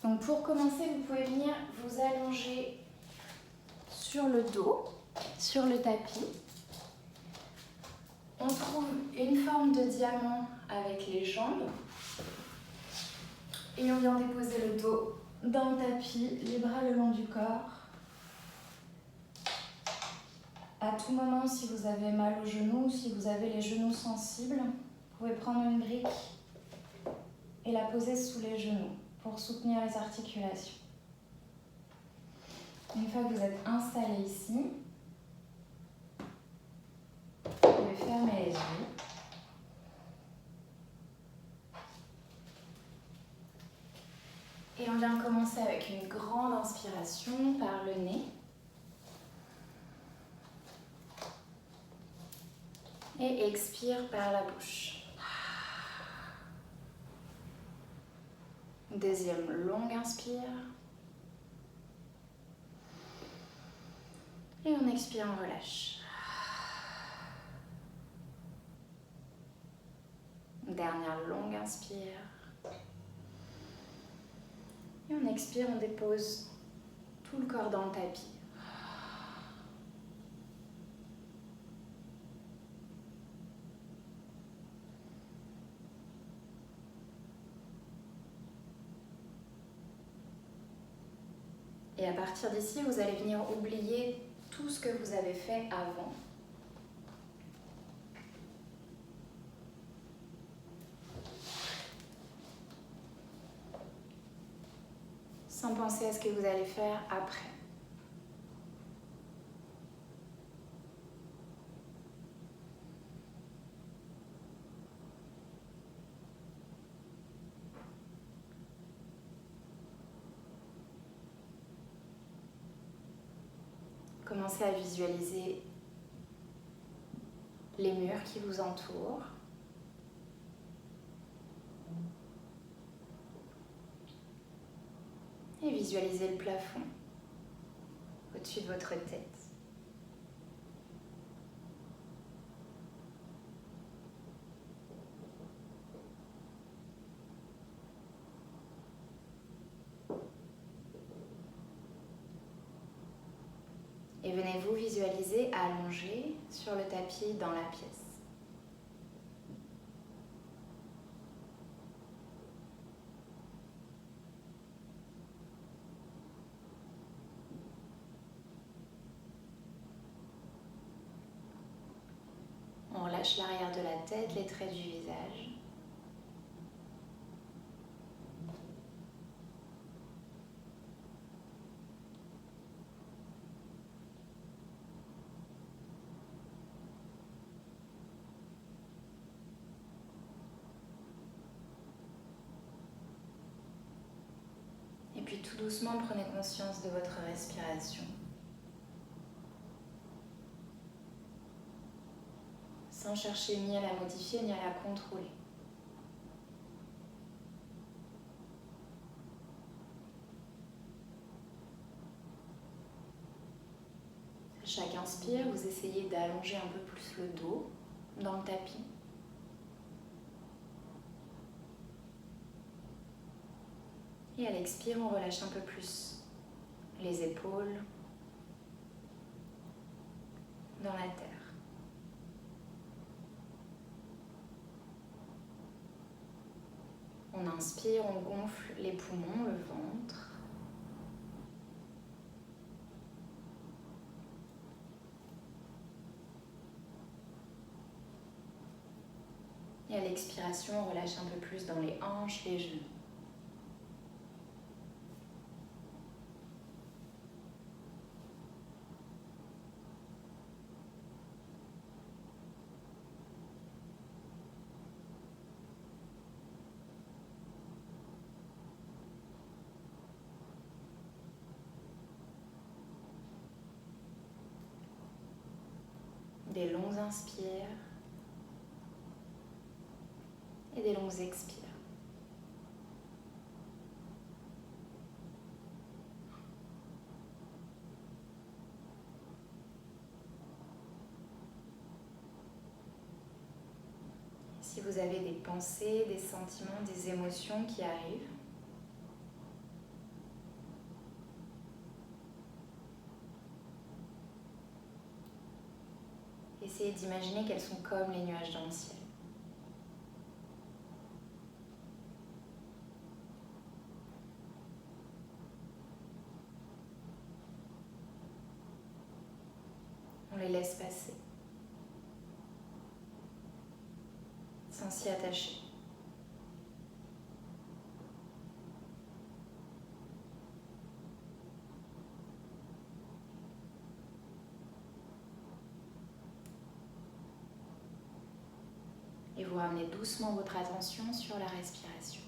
Donc pour commencer, vous pouvez venir vous allonger sur le dos, sur le tapis. On trouve une forme de diamant avec les jambes. Et on vient déposer le dos dans le tapis, les bras le long du corps. À tout moment, si vous avez mal aux genoux, si vous avez les genoux sensibles, vous pouvez prendre une brique et la poser sous les genoux pour soutenir les articulations. Une fois que vous êtes installé ici, vous pouvez fermer les yeux. Et on vient commencer avec une grande inspiration par le nez. Et expire par la bouche. Deuxième longue inspire. Et on expire, on relâche. Dernière longue inspire. Et on expire, on dépose tout le corps dans le tapis. Et à partir d'ici, vous allez venir oublier tout ce que vous avez fait avant. Sans penser à ce que vous allez faire après. Commencez à visualiser les murs qui vous entourent. Et visualisez le plafond au-dessus de votre tête. Et venez vous visualiser allongé sur le tapis dans la pièce. On relâche l'arrière de la tête, les traits du visage. Et puis tout doucement, prenez conscience de votre respiration. Sans chercher ni à la modifier ni à la contrôler. À chaque inspire, vous essayez d'allonger un peu plus le dos dans le tapis. Et à l'expire, on relâche un peu plus les épaules dans la terre. On inspire, on gonfle les poumons, le ventre. Et à l'expiration, on relâche un peu plus dans les hanches, les genoux. Des longs inspires et des longs expires. Si vous avez des pensées, des sentiments, des émotions qui arrivent, essayez d'imaginer qu'elles sont comme les nuages dans le ciel. On les laisse passer, sans s'y attacher. Et vous ramenez doucement votre attention sur la respiration.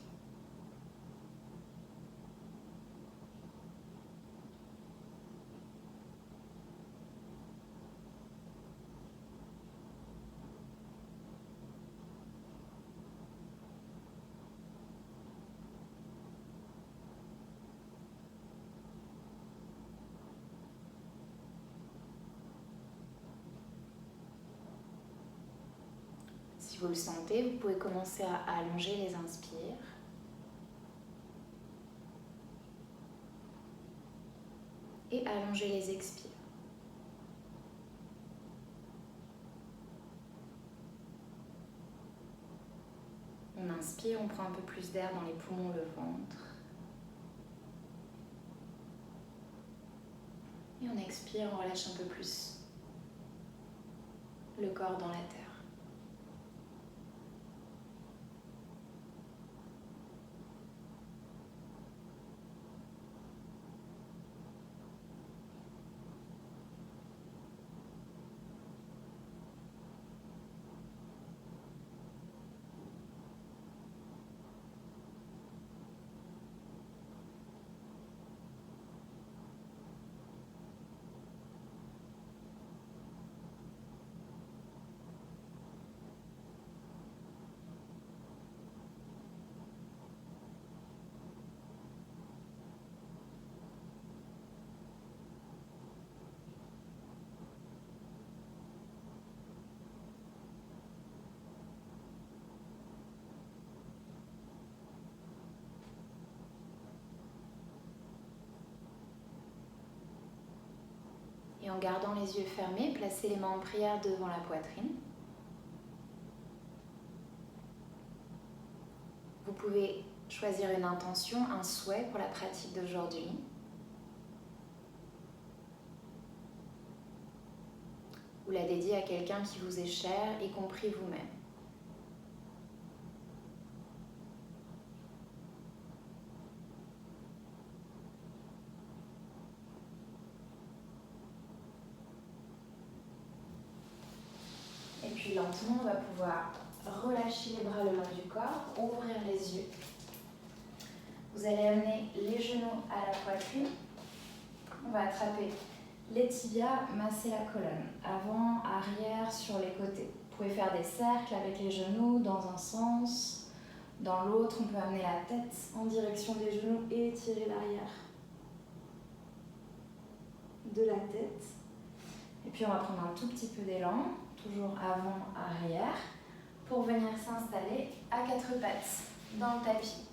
Si vous le sentez, vous pouvez commencer à allonger les inspires. Et allonger les expires. On inspire, on prend un peu plus d'air dans les poumons, le ventre. Et on expire, on relâche un peu plus le corps dans la terre. Et en gardant les yeux fermés, placez les mains en prière devant la poitrine. Vous pouvez choisir une intention, un souhait pour la pratique d'aujourd'hui. Ou la dédier à quelqu'un qui vous est cher, y compris vous-même. Et puis lentement, on va pouvoir relâcher les bras le long du corps, ouvrir les yeux. Vous allez amener les genoux à la poitrine. On va attraper les tibias, masser la colonne. Avant, arrière, sur les côtés. Vous pouvez faire des cercles avec les genoux dans un sens. Dans l'autre, on peut amener la tête en direction des genoux et étirer l'arrière de la tête. Et puis on va prendre un tout petit peu d'élan, toujours avant, arrière, pour venir s'installer à quatre pattes dans le tapis.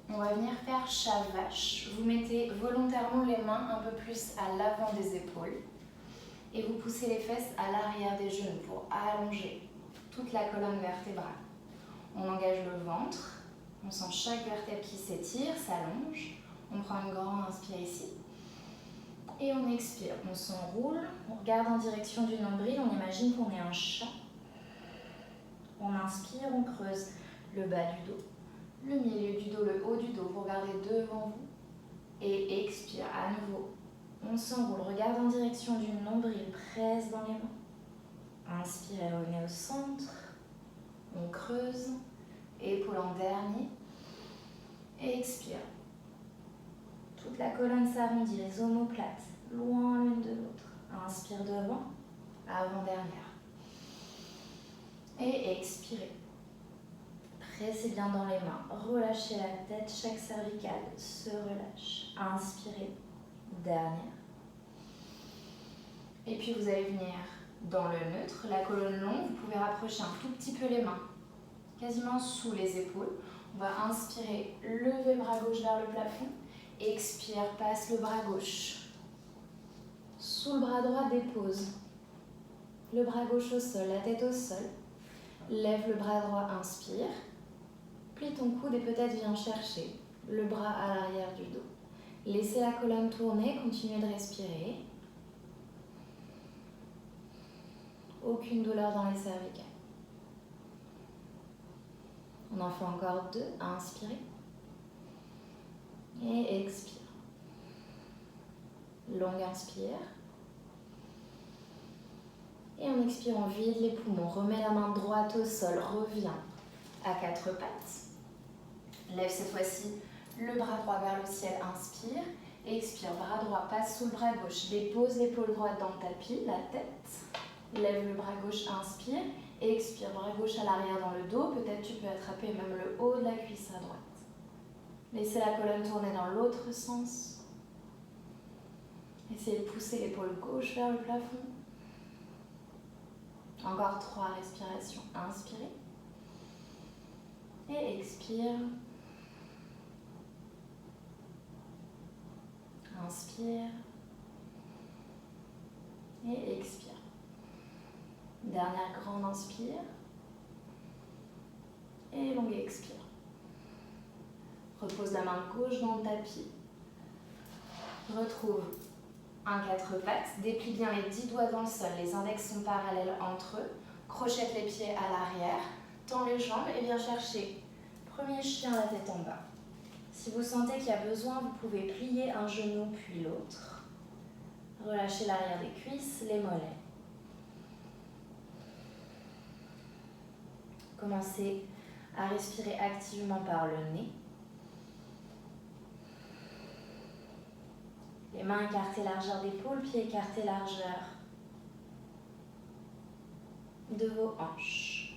On va venir faire chat vache. Vous mettez volontairement les mains un peu plus à l'avant des épaules et vous poussez les fesses à l'arrière des genoux pour allonger toute la colonne vertébrale. On engage le ventre, on sent chaque vertèbre qui s'étire, s'allonge. On prend une grande inspire ici et on expire. On s'enroule, on regarde en direction du nombril, on imagine qu'on est un chat. On inspire, on creuse le bas du dos, le milieu du dos, le haut du dos, vous regardez devant vous et expire à nouveau. On s'enroule, regarde en direction du nombril, presse dans les mains. Inspirez, revenez au centre, on creuse, épaule en dernier, et expire. Toute la colonne s'arrondit, les omoplates, loin l'une de l'autre. Inspire devant, avant-dernière. Et expirez. Pressez bien dans les mains, relâchez la tête, chaque cervicale se relâche. Inspirez, dernière. Et puis vous allez venir dans le neutre, la colonne longue, vous pouvez rapprocher un tout petit peu les mains, quasiment sous les épaules. On va inspirer, lever le bras gauche vers le plafond. Expire, passe le bras gauche. Sous le bras droit, dépose. Le bras gauche au sol, la tête au sol. Lève le bras droit, inspire. Plie ton coude et peut-être viens chercher le bras à l'arrière du dos. Laissez la colonne tourner, continuez de respirer. Aucune douleur dans les cervicales. On en fait encore 2. Inspirez. Et expire. Longue inspire. Et en expirant, vide les poumons. Remets la main droite au sol. Reviens à 4 pattes. Lève cette fois-ci le bras droit vers le ciel. Inspire. Expire. Bras droit passe sous le bras gauche. Dépose l'épaule droite dans le tapis. La tête. Lève le bras gauche. Inspire. Expire. Bras gauche à l'arrière dans le dos. Peut-être tu peux attraper même le haut de la cuisse à droite. Laissez la colonne tourner dans l'autre sens. Essayez de pousser l'épaule gauche vers le plafond. Encore 3 respirations. Inspirez. Et expire. Inspire. Et expire. Dernière grande inspire. Et longue expire. Repose la main gauche dans le tapis. Retrouve un 4 pattes. Déplie bien les 10 doigts dans le sol. Les index sont parallèles entre eux. Crochette les pieds à l'arrière. Tends les jambes et viens chercher. Premier chien, la tête en bas. Si vous sentez qu'il y a besoin, vous pouvez plier un genou puis l'autre. Relâchez l'arrière des cuisses, les mollets. Commencez à respirer activement par le nez. Les mains écartées, largeur d'épaule, pieds écartés, largeur de vos hanches.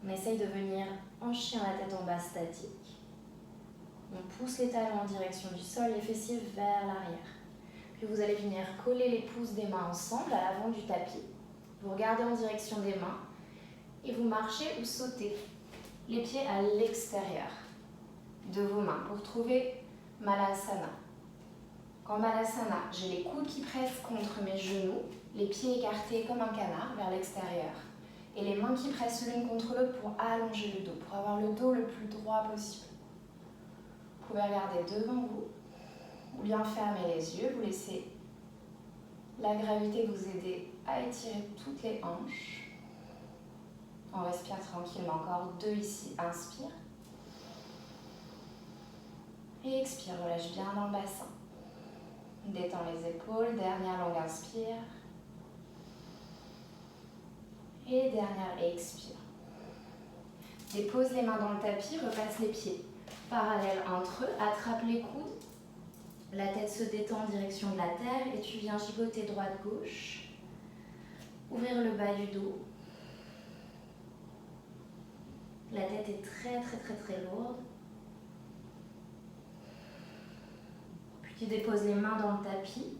On essaye de venir en chien, la tête en bas, statique. On pousse les talons en direction du sol, les fessiers vers l'arrière. Puis vous allez venir coller les pouces des mains ensemble à l'avant du tapis. Vous regardez en direction des mains et vous marchez ou sautez les pieds à l'extérieur de vos mains pour trouver Malasana. Quand Malasana, j'ai les coudes qui pressent contre mes genoux, les pieds écartés comme un canard vers l'extérieur et les mains qui pressent l'une contre l'autre pour allonger le dos, pour avoir le dos le plus droit possible. Vous pouvez regarder devant vous ou bien fermer les yeux, vous laissez la gravité vous aider à étirer toutes les hanches. On respire tranquillement, encore 2 ici, inspire. Et expire, relâche bien dans le bassin. Détends les épaules, dernière longue inspire. Et dernière expire. Dépose les mains dans le tapis, repasse les pieds parallèles entre eux, attrape les coudes. La tête se détend en direction de la terre et tu viens gigoter droite-gauche. Ouvrir le bas du dos. La tête est très lourde. Puis tu déposes les mains dans le tapis.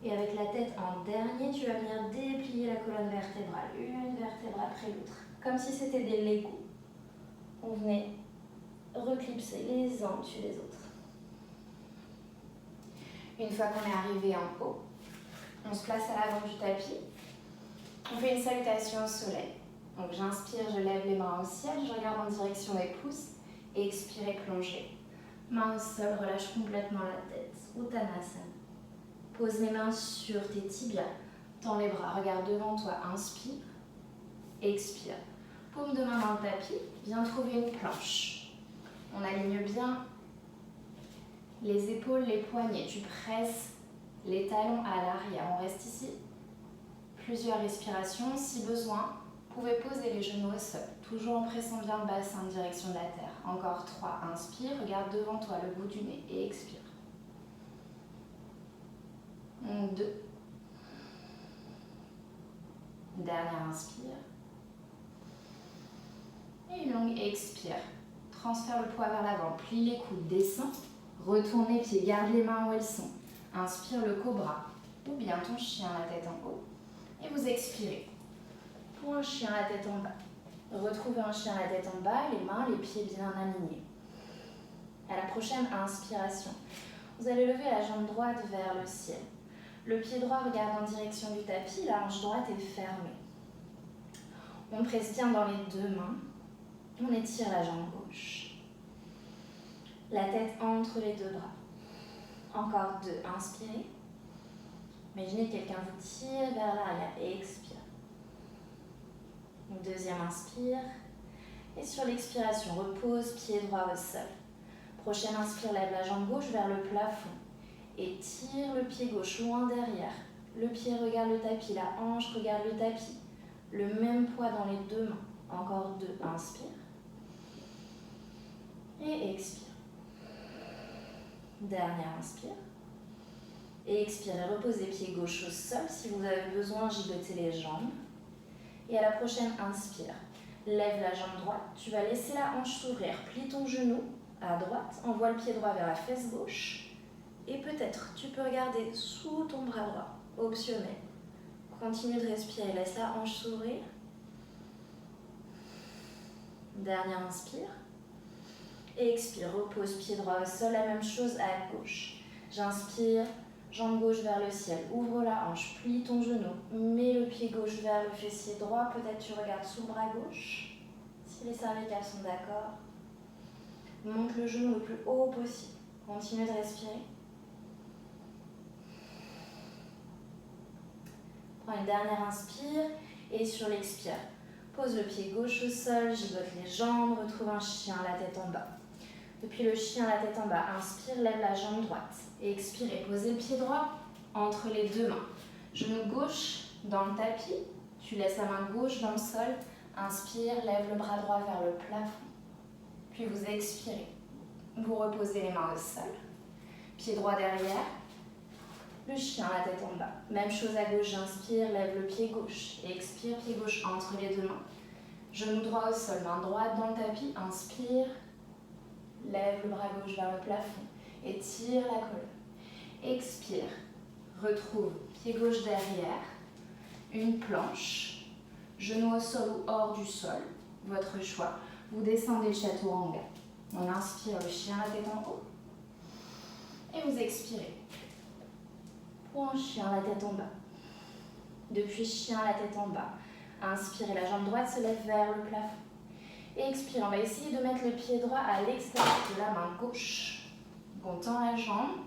Et avec la tête en dernier, tu vas venir déplier la colonne vertébrale. Une vertèbre après l'autre. Comme si c'était des Legos. On venait reclipser les uns dessus les autres. Une fois qu'on est arrivé en haut, on se place à l'avant du tapis. On fait une salutation au soleil. Donc j'inspire, je lève les mains au ciel, je regarde en direction des pouces et expire, plongez. Main au sol, relâche complètement la tête. Uttanasana. Pose les mains sur tes tibias, tends les bras, regarde devant toi, inspire, expire. Paume de main dans le tapis, viens trouver une planche. On aligne bien les épaules, les poignets, tu presses les talons à l'arrière. On reste ici. Plusieurs respirations, si besoin, vous pouvez poser les genoux au sol, toujours en pressant bien le bassin en direction de la terre. Encore 3, inspire, regarde devant toi le bout du nez et expire. 2. Dernière inspire. Et une longue expire. Transfère le poids vers l'avant, plie les coudes, descend. Retourne les pieds, garde les mains où elles sont. Inspire le cobra ou bien ton chien, la tête en haut. Et vous expirez. Pour un chien, la tête en bas. Retrouvez un chien, la tête en bas, les mains, les pieds bien alignés. À la prochaine inspiration, vous allez lever la jambe droite vers le ciel. Le pied droit regarde en direction du tapis, la hanche droite est fermée. On presse bien dans les deux mains. On étire la jambe gauche. La tête entre les deux bras. Encore 2, inspirez. Imaginez que quelqu'un vous tire vers l'arrière et expire. Deuxième inspire. Et sur l'expiration, repose, pied droit au sol. Prochaine inspire, lève la jambe gauche vers le plafond. Et tire le pied gauche loin derrière. Le pied regarde le tapis, la hanche regarde le tapis. Le même poids dans les deux mains. Encore 2, inspire. Et expire. Dernière inspire. Et expirez, reposez pied gauche au sol. Si vous avez besoin, gigotez les jambes. Et à la prochaine inspire, lève la jambe droite. Tu vas laisser la hanche s'ouvrir. Plie ton genou à droite. Envoie le pied droit vers la fesse gauche. Et peut-être, tu peux regarder sous ton bras droit. Optionnel. Continue de respirer. Laisse la hanche s'ouvrir. Dernière inspire. Et expire. Repose pied droit au sol. La même chose à gauche. J'inspire. Jambe gauche vers le ciel, ouvre la hanche, plie ton genou, mets le pied gauche vers le fessier droit, peut-être tu regardes sous le bras gauche, si les cervicales sont d'accord. Monte le genou le plus haut possible, continue de respirer. Prends une dernière inspire et sur l'expire, pose le pied gauche au sol, gigote les jambes, retrouve un chien, la tête en bas. Depuis le chien, la tête en bas, inspire, lève la jambe droite. Et expirez, posez le pied droit entre les deux mains. Genou gauche dans le tapis, tu laisses la main gauche dans le sol. Inspire, lève le bras droit vers le plafond. Puis vous expirez. Vous reposez les mains au sol. Pied droit derrière. Le chien, la tête en bas. Même chose à gauche, j'inspire, lève le pied gauche. Et expire, pied gauche entre les deux mains. Genou droit au sol, main droite dans le tapis. Inspire. Lève le bras gauche vers le plafond et tire la colonne. Expire. Retrouve pied gauche derrière. Une planche. Genou au sol ou hors du sol. Votre choix. Vous descendez le chaturanga. On inspire le chien, la tête en haut. Et vous expirez. Point chien, la tête en bas. Depuis chien, la tête en bas. Inspirez, la jambe droite se lève vers le plafond. Et expire, on va essayer de mettre le pied droit à l'extérieur de la main gauche. On tend la jambe,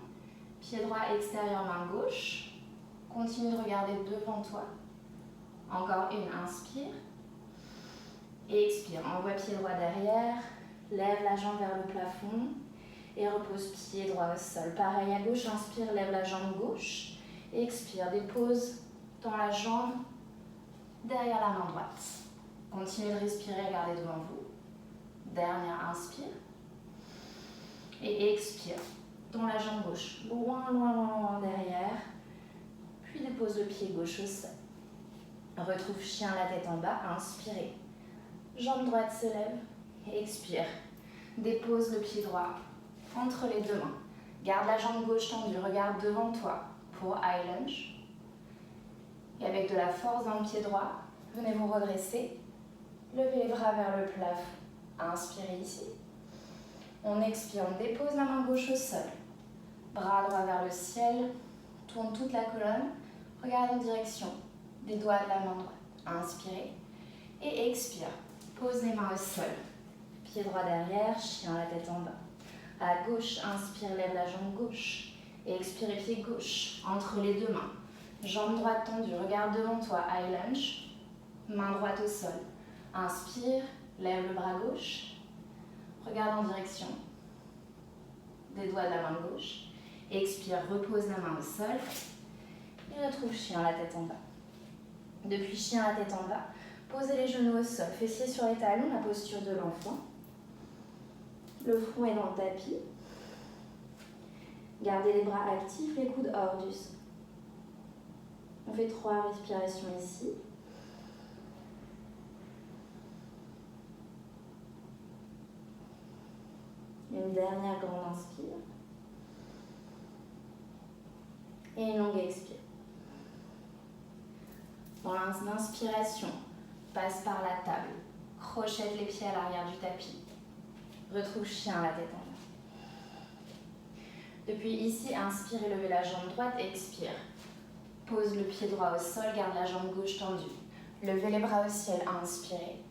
pied droit extérieur, main gauche. Continue de regarder devant toi. Encore une, inspire. Et expire, envoie pied droit derrière, lève la jambe vers le plafond et repose pied droit au sol. Pareil à gauche, inspire, lève la jambe gauche. Et expire, dépose dans la jambe derrière la main droite. Continuez de respirer, regardez devant vous. Dernière inspire. Et expire. Dans la jambe gauche. Loin, loin, loin, loin derrière. Puis dépose le pied gauche au sol. Retrouve chien, la tête en bas. Inspirez. Jambe droite se lève. Et expire. Dépose le pied droit entre les deux mains. Garde la jambe gauche tendue. Regarde devant toi pour high lunge. Et avec de la force dans le pied droit, venez vous redresser. Levez les bras vers le plafond. Inspirez ici. On expire, on dépose la main gauche au sol. Bras droit vers le ciel. Tourne toute la colonne. Regarde en direction des doigts de la main droite. Inspirez. Et expire. Pose les mains au sol. Pied droit derrière, chien, la tête en bas. À gauche, inspire, lève la jambe gauche. Et expirez, pied gauche entre les deux mains. Jambe droite tendue, regarde devant toi, high lunge. Main droite au sol. Inspire, lève le bras gauche. Regarde en direction des doigts de la main gauche. Expire, repose la main au sol. Et retrouve chien, la tête en bas. Depuis chien, la tête en bas, posez les genoux au sol, fessiers sur les talons, la posture de l'enfant. Le front est dans le tapis. Gardez les bras actifs, les coudes hors du sol. On fait 3 respirations ici. Une dernière grande inspire. Et une longue expire. Dans l'inspiration, passe par la table. Crochette les pieds à l'arrière du tapis. Retrouve chien, la tête en bas. Depuis ici, inspire et levez la jambe droite. Expire. Pose le pied droit au sol, garde la jambe gauche tendue. Levez les bras au ciel, inspirez.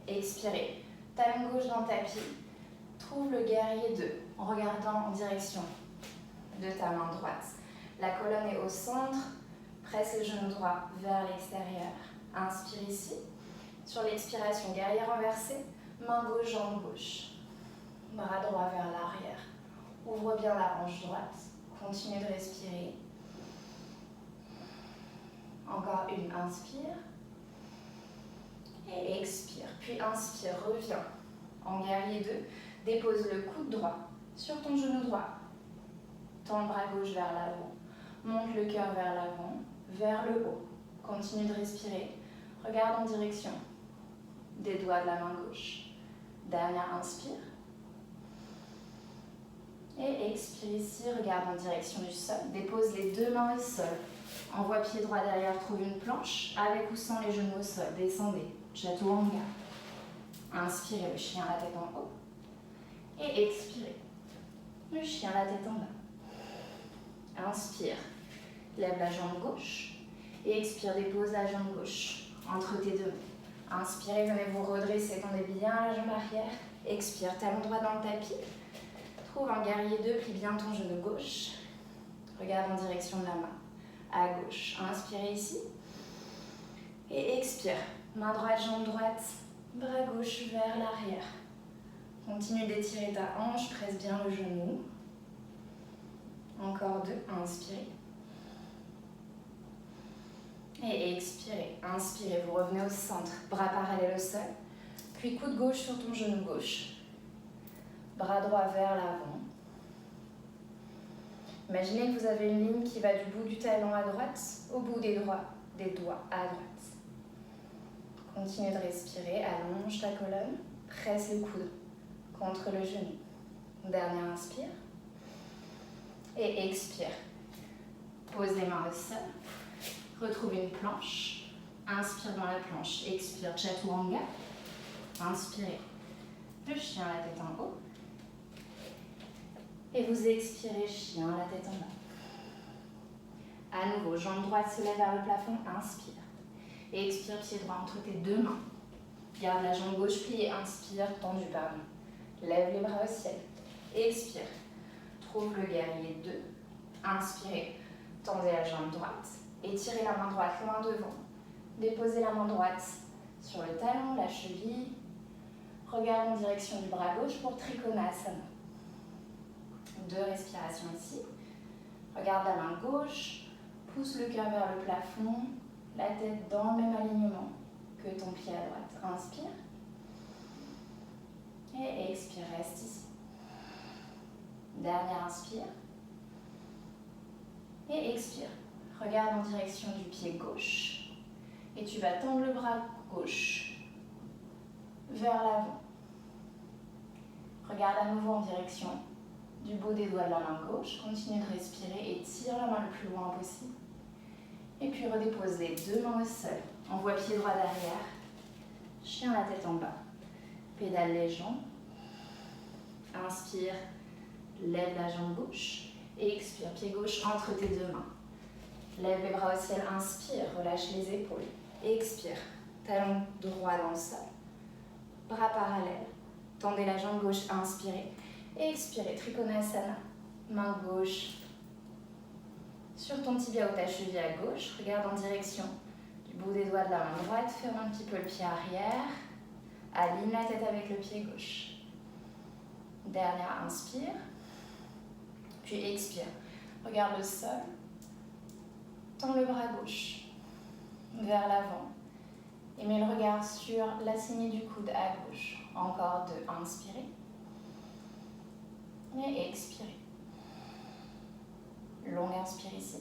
Expirez. Talon gauche dans le tapis. Trouve le guerrier 2 en regardant en direction de ta main droite. La colonne est au centre. Presse le genou droit vers l'extérieur. Inspire ici. Sur l'expiration, guerrier renversé. Main gauche, jambe gauche. Bras droit vers l'arrière. Ouvre bien la hanche droite. Continue de respirer. Encore une, inspire. Et expire. Puis inspire, reviens. En guerrier 2, dépose le coude droit sur ton genou droit. Tends le bras gauche vers l'avant. Monte le cœur vers l'avant, vers le haut. Continue de respirer. Regarde en direction des doigts de la main gauche. Dernière inspire. Et expire ici, regarde en direction du sol. Dépose les deux mains au sol. Envoie pied droit derrière, trouve une planche. Avec ou sans les genoux au sol, descendez. Chaturanga. Inspirez le chien, la tête en haut. Et expirez. Le chien, la tête en bas. Inspire. Lève la jambe gauche. Et expire, dépose la jambe gauche entre tes deux mains. Inspirez, venez vous redresser, tendez bien la jambe arrière. Expire, talon droit dans le tapis. Trouve un guerrier 2, plie bien ton genou gauche. Regarde en direction de la main. À gauche. Inspirez ici. Et expire. Main droite, jambe droite. Bras gauche vers l'arrière. Continue d'étirer ta hanche. Presse bien le genou. Encore 2. Inspirez. Et expirez. Inspirez. Vous revenez au centre. Bras parallèles au sol. Puis coude gauche sur ton genou gauche. Bras droit vers l'avant. Imaginez que vous avez une ligne qui va du bout du talon à droite au bout des doigts à droite. Continue de respirer, allonge ta colonne, presse le coude contre le genou. Dernière inspire. Et expire. Pose les mains au sol. Retrouve une planche. Inspire dans la planche. Expire, Chaturanga. Inspirez. Le chien, la tête en haut. Et vous expirez, chien, la tête en bas. À nouveau, jambe droite se lève vers le plafond, inspire. Et expire, pied droit entre tes deux mains. Garde la jambe gauche pliée, inspire, tendu, pardon. Lève les bras au ciel. Expire. Trouve le guerrier 2. Inspirez. Tendez la jambe droite. Étirez la main droite loin devant. Déposez la main droite sur le talon, la cheville. Regarde en direction du bras gauche pour Trikonasana. 2 respirations ici. Regarde la main gauche, pousse le cœur vers le plafond, la tête dans le même alignement que ton pied à droite. Inspire. Et expire, reste ici. Dernière inspire. Et expire. Regarde en direction du pied gauche. Et tu vas tendre le bras gauche vers l'avant. Regarde à nouveau en direction du bout des doigts de la main gauche. Continue de respirer et tire la main le plus loin possible. Et puis redépose les deux mains au sol. Envoie pied droit derrière. Chien la tête en bas. Pédale les jambes. Inspire. Lève la jambe gauche. Et expire. Pied gauche entre tes deux mains. Lève les bras au ciel. Inspire. Relâche les épaules. Expire. Talon droit dans le sol. Bras parallèles. Tendez la jambe gauche. Inspirez. Expirez, Trikonasana, main gauche sur ton tibia ou ta cheville à gauche. Regarde en direction du bout des doigts de la main droite. Ferme un petit peu le pied arrière. Aligne la tête avec le pied gauche. Dernière inspire. Puis expire. Regarde le sol. Tends le bras gauche vers l'avant. Et mets le regard sur la saignée du coude à gauche. Encore 2. Inspirez. Et expirez. Longue inspire ici.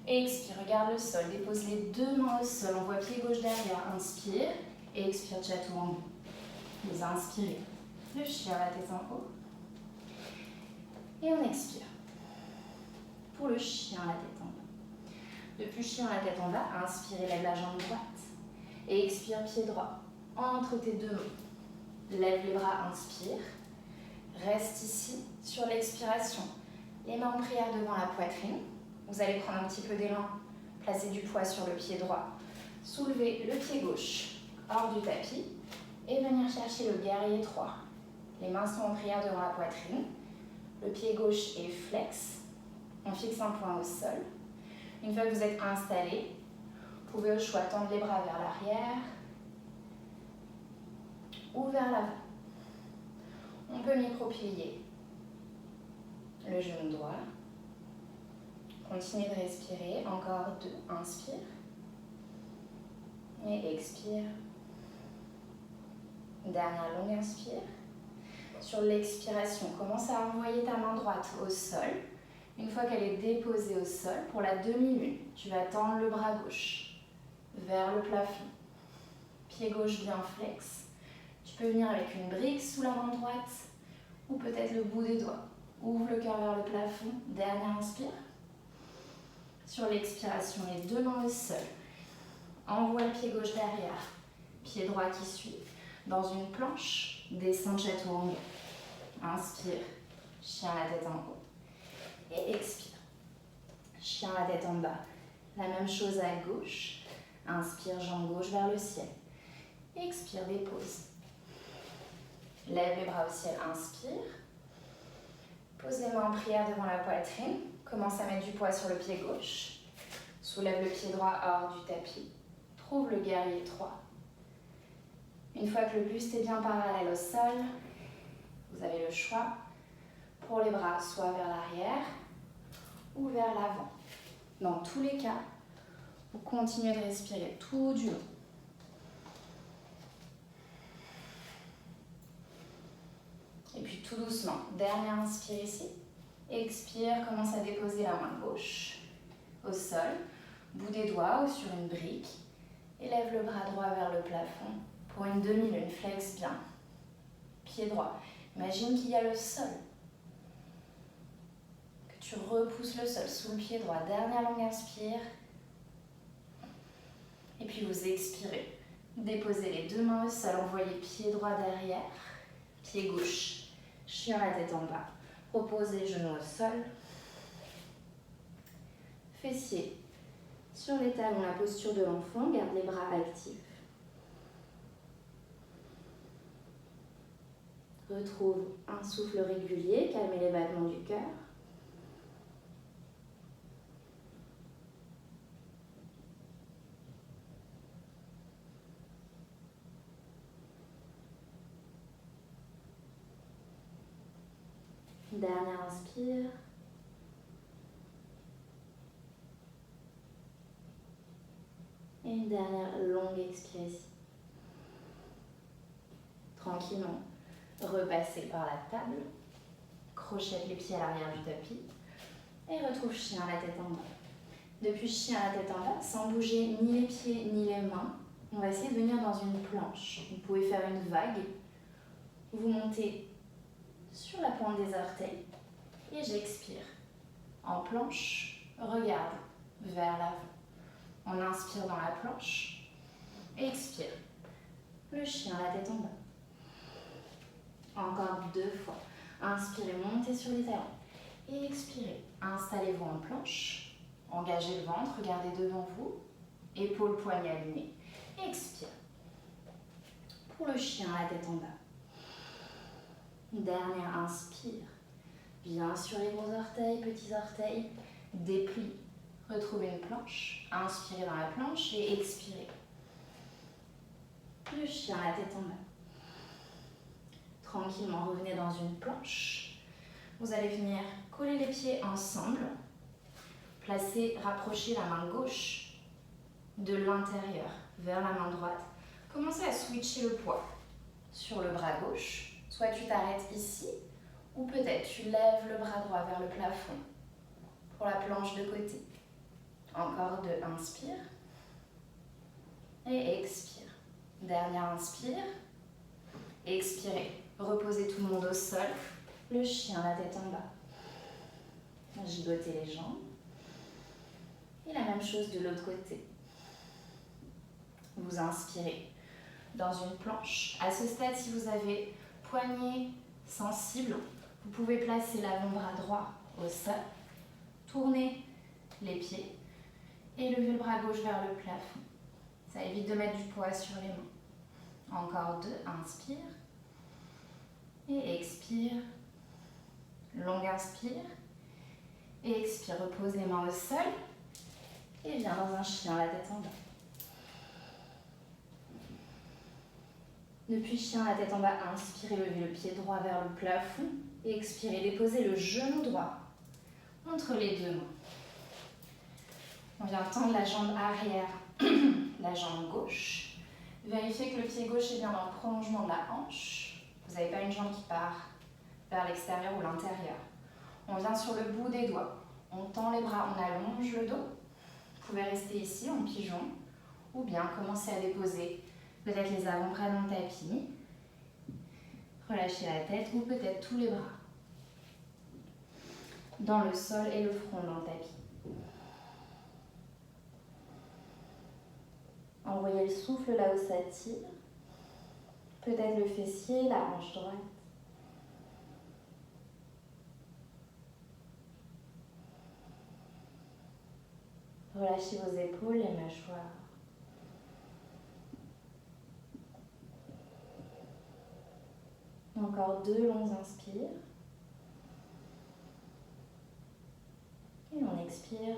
Expire, regarde le sol. Dépose les deux mains au sol. Envoie pied gauche derrière. Inspire. Et expire, Chaturanga. Vous inspirez. Le chien, la tête en haut. Et on expire. Pour le chien, la tête en bas. Depuis chien, la tête en bas, inspirez, lève la jambe droite. Et expire, pied droit. Entre tes deux mains. Lève les bras, inspire. Reste ici sur l'expiration. Les mains en prière devant la poitrine. Vous allez prendre un petit peu d'élan, placer du poids sur le pied droit, soulever le pied gauche hors du tapis et venir chercher le guerrier 3. Les mains sont en prière devant la poitrine, le pied gauche est flex, on fixe un point au sol. Une fois que vous êtes installé, vous pouvez au choix tendre les bras vers l'arrière ou vers l'avant. On peut micro-plier le genou droit. Continuez de respirer, encore 2, inspire et expire. Dernière longue inspire. Sur l'expiration, commence à envoyer ta main droite au sol. Une fois qu'elle est déposée au sol, pour la demi-lune, tu vas tendre le bras gauche vers le plafond. Pied gauche bien flex. Tu peux venir avec une brique sous la main droite ou peut-être le bout des doigts. Ouvre le cœur vers le plafond. Dernière inspire. Sur l'expiration, les 2 mains au sol. Envoie le pied gauche derrière. Pied droit qui suit. Dans une planche, descends de chaturanga. Inspire. Chien la tête en haut. Et expire. Chien la tête en bas. La même chose à gauche. Inspire, jambe gauche vers le ciel. Expire, dépose. Lève les bras au ciel, inspire. Pose les mains en prière devant la poitrine. Commence à mettre du poids sur le pied gauche. Soulève le pied droit hors du tapis. Trouve le guerrier 3. Une fois que le buste est bien parallèle au sol, vous avez le choix pour les bras soit vers l'arrière ou vers l'avant. Dans tous les cas, vous continuez de respirer tout du long. Et puis tout doucement, dernière inspire ici. Expire, commence à déposer la main gauche au sol, bout des doigts ou sur une brique. Élève le bras droit vers le plafond pour une demi-lune, flex bien. Pied droit, imagine qu'il y a le sol. Que tu repousses le sol sous le pied droit. Dernière longue inspire. Et puis vous expirez. Déposez les 2 mains au sol, envoyez pied droit derrière, pied gauche. Chien la tête en bas. Reposez les genoux au sol. Fessiers sur les talons, la posture de l'enfant. Garde les bras actifs. Retrouve un souffle régulier. Calmez les battements du cœur. Dernière inspire. Et une dernière longue expire ici. Tranquillement, repassez par la table. Crochette les pieds à l'arrière du tapis. Et retrouve chien à la tête en bas. Depuis chien à la tête en bas, sans bouger ni les pieds ni les mains, on va essayer de venir dans une planche. Vous pouvez faire une vague. Vous montez sur la pointe des orteils et j'expire. En planche, regarde vers l'avant. On inspire dans la planche, expire. Le chien, la tête en bas. Encore 2 fois. Inspirez, montez sur les talons. Et expirez. Installez-vous en planche. Engagez le ventre, regardez devant vous. Épaules, poignets alignés. Expire. Pour le chien, la tête en bas. Dernière inspire. Bien sur les gros orteils, petits orteils. Déplie. Retrouvez une planche. Inspirez dans la planche et expirez. Le chien, la tête en bas. Tranquillement, revenez dans une planche. Vous allez venir coller les pieds ensemble. Placez, rapprochez la main gauche de l'intérieur vers la main droite. Commencez à switcher le poids sur le bras gauche. Soit tu t'arrêtes ici, ou peut-être tu lèves le bras droit vers le plafond pour la planche de côté. Encore 2, inspire et expire. Dernière inspire, expirez. Reposez tout le monde au sol. Le chien, la tête en bas. Gigotez les jambes. Et la même chose de l'autre côté. Vous inspirez dans une planche. À ce stade, si vous avez poignet sensible, vous pouvez placer l'avant-bras droit au sol. Tournez les pieds et levez le bras gauche vers le plafond. Ça évite de mettre du poids sur les mains. Encore 2, inspire et expire. Longue inspire et expire. Repose les mains au sol et viens dans un chien, la tête en bas. Depuis chien, la tête en bas, inspirez, levez le pied droit vers le plafond et expirez, déposez le genou droit entre les deux mains. On vient tendre la jambe arrière, la jambe gauche. Vérifiez que le pied gauche est bien dans le prolongement de la hanche. Vous n'avez pas une jambe qui part vers l'extérieur ou l'intérieur. On vient sur le bout des doigts. On tend les bras, on allonge le dos. Vous pouvez rester ici en pigeon ou bien commencer à déposer peut-être les avant-bras dans le tapis. Relâchez la tête ou peut-être tous les bras dans le sol et le front dans le tapis. Envoyez le souffle là où ça tire. Peut-être le fessier, la hanche droite. Relâchez vos épaules, les mâchoires. Encore 2 longues inspires. Et on expire.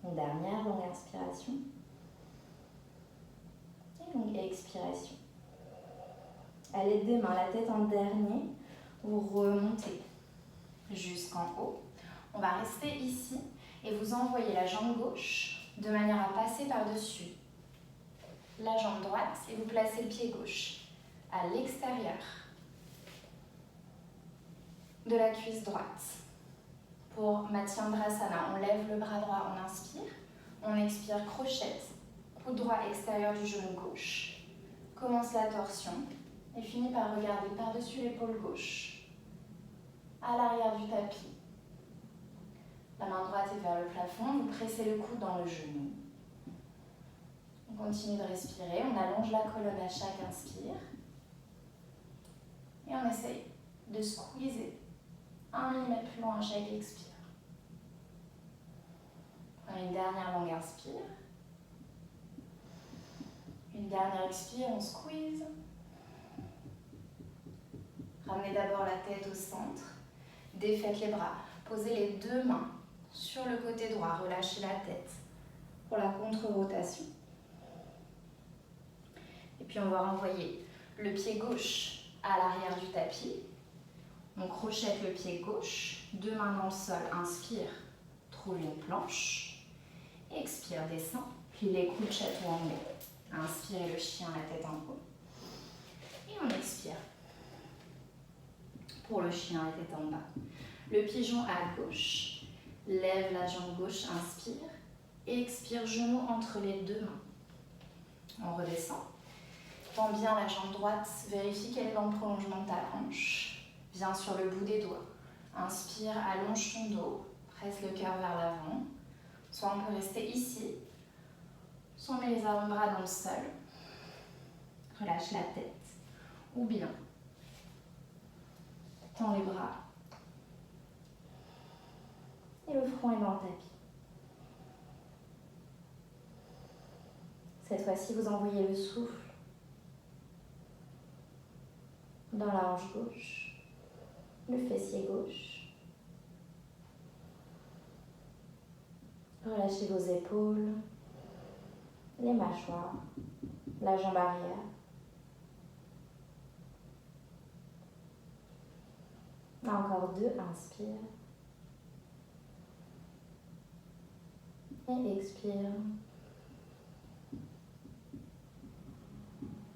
Une dernière longue inspiration. Et longue expiration. À l'aide des mains, la tête en dernier, vous remontez jusqu'en haut. On va rester ici et vous envoyez la jambe gauche de manière à passer par-dessus la jambe droite et vous placez le pied gauche à l'extérieur de la cuisse droite. Pour Matsyendrasana, on lève le bras droit, on inspire, on expire, crochette, coude droit extérieur du genou gauche. Commence la torsion et finit par regarder par-dessus l'épaule gauche, à l'arrière du tapis. La main droite est vers le plafond, vous pressez le coude dans le genou. On continue de respirer, on allonge la colonne à chaque inspire. Et on essaye de squeezer 1 mm plus loin à chaque expire. Prenez une dernière longue inspire. Une dernière expire, on squeeze. Ramenez d'abord la tête au centre. Défaites les bras. Posez les 2 mains sur le côté droit. Relâchez la tête pour la contre-rotation. Et puis on va renvoyer le pied gauche à l'arrière du tapis. On crochette le pied gauche. 2 mains dans le sol. Inspire. Trouve une planche. Expire, descend. Puis les coudes chatou en haut. Inspirez le chien, la tête en haut. Et on expire. Pour le chien, la tête en bas. Le pigeon à gauche. Lève la jambe gauche, inspire. Expire, genou entre les 2 mains. On redescend. Tends bien la jambe droite. Vérifie qu'elle est dans le prolongement de ta hanche. Viens sur le bout des doigts. Inspire, allonge ton dos. Presse le cœur vers l'avant. Soit on peut rester ici. Soit on met les avant-bras dans le sol. Relâche la tête. Ou bien, tends les bras. Et le front est dans le tapis. Cette fois-ci, vous envoyez le souffle dans la hanche gauche, le fessier gauche. Relâchez vos épaules, les mâchoires, la jambe arrière. Encore 2, inspire. Et expire.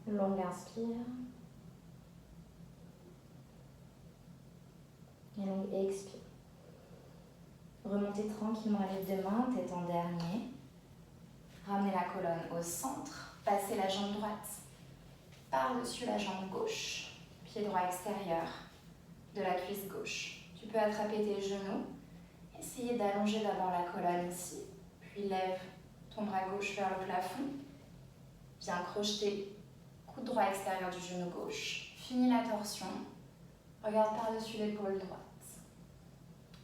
Longue inspire. Et longue expire. Remontez tranquillement les 2 mains, tête en dernier. Ramenez la colonne au centre. Passez la jambe droite par-dessus la jambe gauche. Pied droit extérieur de la cuisse gauche. Tu peux attraper tes genoux. Essayez d'allonger d'abord la colonne ici. Puis lève ton bras gauche vers le plafond. Viens crocheter coude droit extérieur du genou gauche. Finis la torsion. Regarde par-dessus l'épaule droite.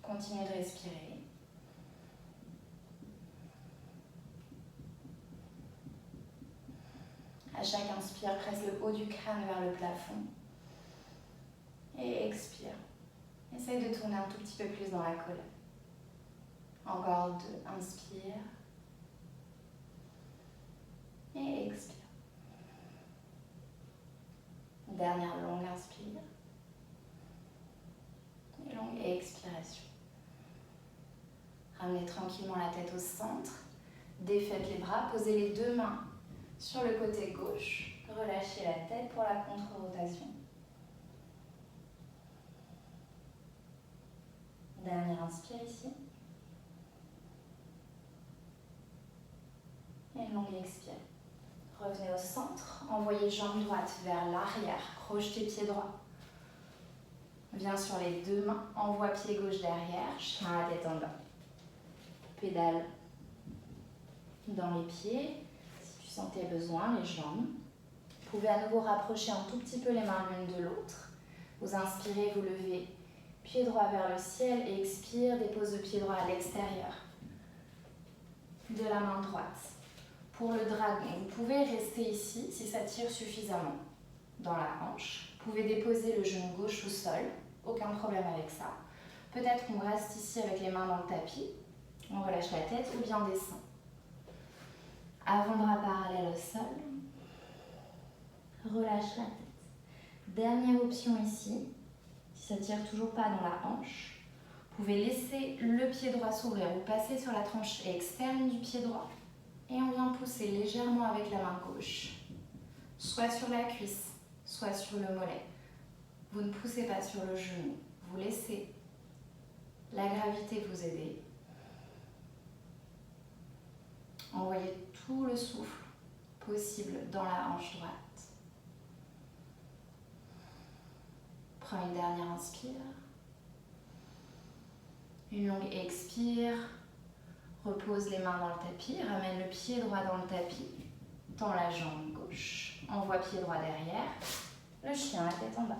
Continuez de respirer. À chaque inspire, presse le haut du crâne vers le plafond. Et expire. Essaye de tourner un tout petit peu plus dans la colonne. Encore 2. Inspire. Et expire. Dernière longue inspire. Et longue expiration. Ramenez tranquillement la tête au centre. Défaites les bras. Posez les 2 mains sur le côté gauche. Relâchez la tête pour la contre-rotation. Dernière inspire ici. Et une longue expire. Revenez au centre. Envoyez jambe droite vers l'arrière. Crochetez pied droit. Viens sur les 2 mains. Envoie pied gauche derrière. Chien à la tête en bas. Pédale dans les pieds. Si tu sentais besoin, les jambes. Vous pouvez à nouveau rapprocher un tout petit peu les mains l'une de l'autre. Vous inspirez, vous levez pied droit vers le ciel et expire, dépose le pied droit à l'extérieur de la main droite. Pour le dragon, vous pouvez rester ici si ça tire suffisamment dans la hanche. Vous pouvez déposer le genou gauche au sol, aucun problème avec ça. Peut-être qu'on reste ici avec les mains dans le tapis, on relâche la tête ou bien on descend. Avant-bras parallèle au sol, relâche la tête. Dernière option ici, si ça ne tire toujours pas dans la hanche, vous pouvez laisser le pied droit s'ouvrir ou passer sur la tranche externe du pied droit et on vient pousser légèrement avec la main gauche, soit sur la cuisse, soit sur le mollet. Vous ne poussez pas sur le genou, vous laissez la gravité vous aider. Envoyez tout le souffle possible dans la hanche droite. Prends une dernière inspire. Une longue expire. Repose les mains dans le tapis. Ramène le pied droit dans le tapis. Tends la jambe gauche. Envoie pied droit derrière. Le chien à tête en bas.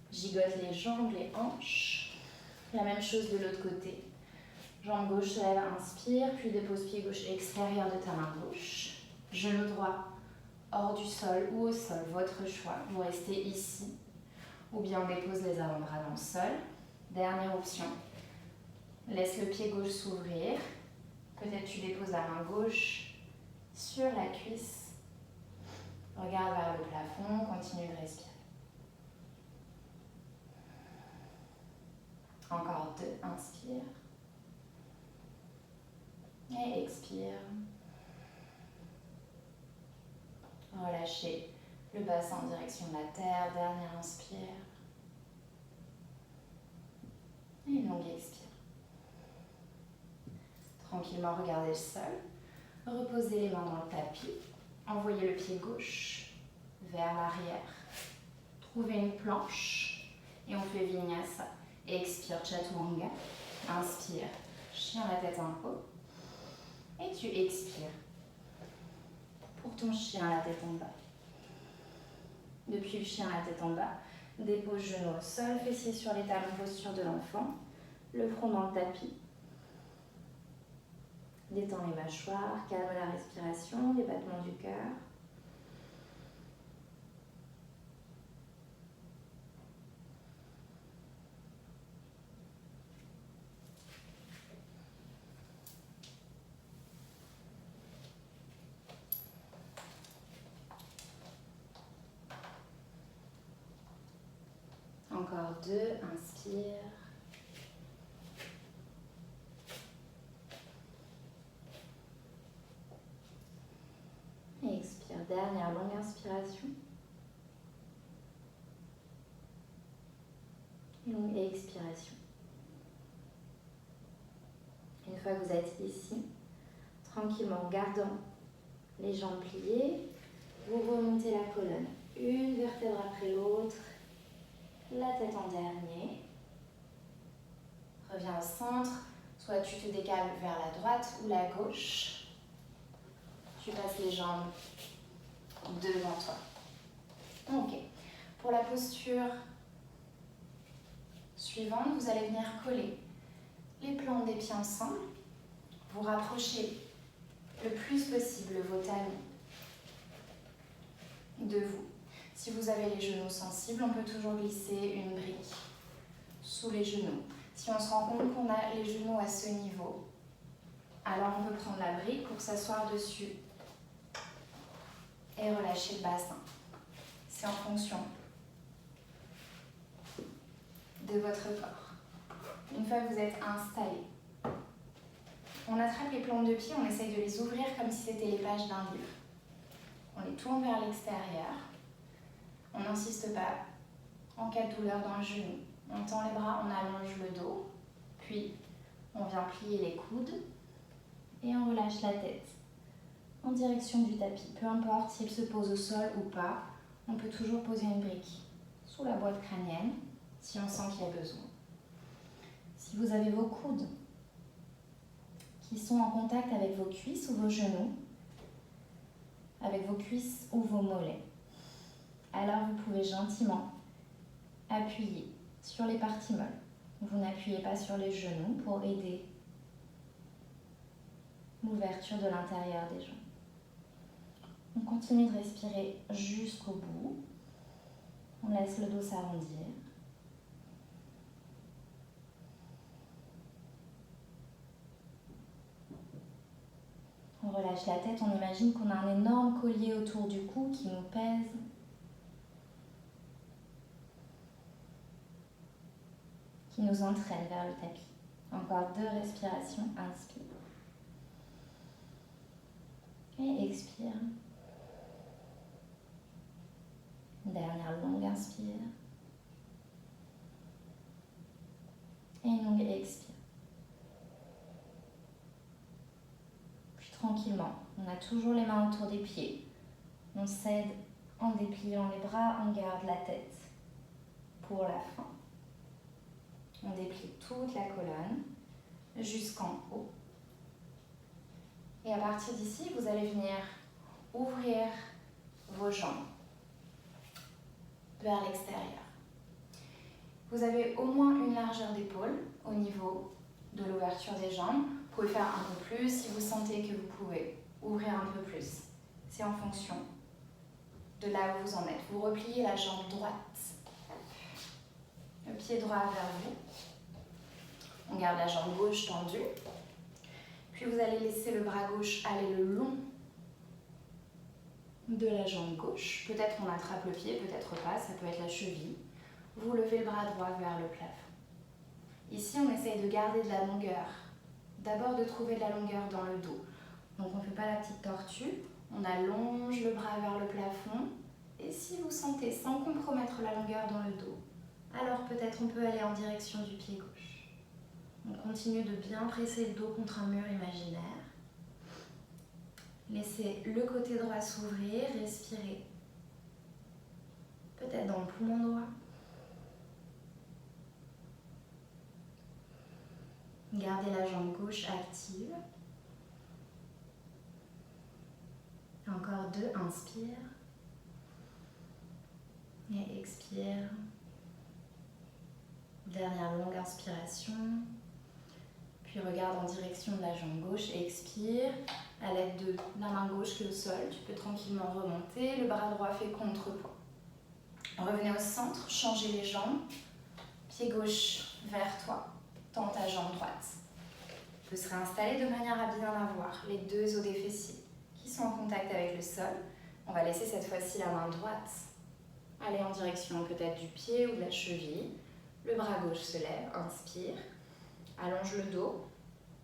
Gigote les jambes, les hanches. La même chose de l'autre côté. Jambe gauche se lève, inspire, puis dépose pied gauche extérieur de ta main gauche. Genou droit hors du sol ou au sol, votre choix. Vous restez ici ou bien on dépose les avant-bras dans le sol. Dernière option, laisse le pied gauche s'ouvrir. Peut-être tu déposes la main gauche sur la cuisse. Regarde vers le plafond, continue de respirer. Encore 2, inspire. Et expire. Relâchez le bassin en direction de la terre. Dernière inspire. Et une longue expire. Tranquillement, regardez le sol. Reposez les mains dans le tapis. Envoyez le pied gauche vers l'arrière. Trouvez une planche et on fait Vinyasa. Expire, Chaturanga. Inspire, chien à la tête en haut. Et tu expires pour ton chien à la tête en bas. Depuis le chien à la tête en bas, dépose genou au sol, fessiers sur les talons, posture de l'enfant, le front dans le tapis. Détends les mâchoires, calme la respiration, les battements du cœur. Encore 2, inspire. Et expire, dernière longue inspiration. Et longue expiration. Une fois que vous êtes ici, tranquillement, en gardant les jambes pliées, vous remontez la colonne, une vertèbre après l'autre. La tête en dernier. Reviens au centre. Soit tu te décales vers la droite ou la gauche. Tu passes les jambes devant toi. Ok. Pour la posture suivante, vous allez venir coller les plantes des pieds ensemble. Vous rapprochez le plus possible vos talons de vous. Si vous avez les genoux sensibles, on peut toujours glisser une brique sous les genoux. Si on se rend compte qu'on a les genoux à ce niveau, alors on peut prendre la brique pour s'asseoir dessus et relâcher le bassin. C'est en fonction de votre corps. Une fois que vous êtes installé, on attrape les plantes de pied, on essaye de les ouvrir comme si c'était les pages d'un livre. On les tourne vers l'extérieur. On n'insiste pas en cas de douleur dans le genou. On tend les bras, on allonge le dos, puis on vient plier les coudes et on relâche la tête en direction du tapis. Peu importe s'il se pose au sol ou pas, on peut toujours poser une brique sous la boîte crânienne si on sent qu'il y a besoin. Si vous avez vos coudes qui sont en contact avec vos cuisses ou vos genoux, avec vos cuisses ou vos mollets, alors vous pouvez gentiment appuyer sur les parties molles. Vous n'appuyez pas sur les genoux pour aider l'ouverture de l'intérieur des jambes. On continue de respirer jusqu'au bout. On laisse le dos s'arrondir. On relâche la tête, on imagine qu'on a un énorme collier autour du cou qui nous pèse. Qui nous entraîne vers le tapis. Encore 2 respirations, inspire. Et expire. Dernière longue inspire. Et une longue expire. Puis tranquillement, on a toujours les mains autour des pieds. On cède en dépliant les bras, on garde la tête pour la fin. On déplie toute la colonne jusqu'en haut. Et à partir d'ici, vous allez venir ouvrir vos jambes vers l'extérieur. Vous avez au moins une largeur d'épaule au niveau de l'ouverture des jambes. Vous pouvez faire un peu plus si vous sentez que vous pouvez ouvrir un peu plus. C'est en fonction de là où vous en êtes. Vous repliez la jambe droite, le pied droit vers vous. On garde la jambe gauche tendue. Puis vous allez laisser le bras gauche aller le long de la jambe gauche. Peut-être on attrape le pied, peut-être pas, ça peut être la cheville. Vous levez le bras droit vers le plafond. Ici, on essaye de garder de la longueur. D'abord de trouver de la longueur dans le dos. Donc on ne fait pas la petite tortue. On allonge le bras vers le plafond. Et si vous sentez, sans compromettre la longueur dans le dos, alors peut-être on peut aller en direction du pied gauche. On continue de bien presser le dos contre un mur imaginaire. Laissez le côté droit s'ouvrir, respirez. Peut-être dans le poumon droit. Gardez la jambe gauche active. Encore 2, inspire. Et expire. Dernière longue inspiration. Puis regarde en direction de la jambe gauche et expire. À l'aide de la main gauche qui est au sol, tu peux tranquillement remonter. Le bras droit fait contrepoids. Revenez au centre, changez les jambes. Pied gauche vers toi. Tends ta jambe droite. Tu peux se réinstaller de manière à bien avoir les 2 os des fessiers qui sont en contact avec le sol. On va laisser cette fois-ci la main droite aller en direction peut-être du pied ou de la cheville. Le bras gauche se lève, inspire. Allonge le dos,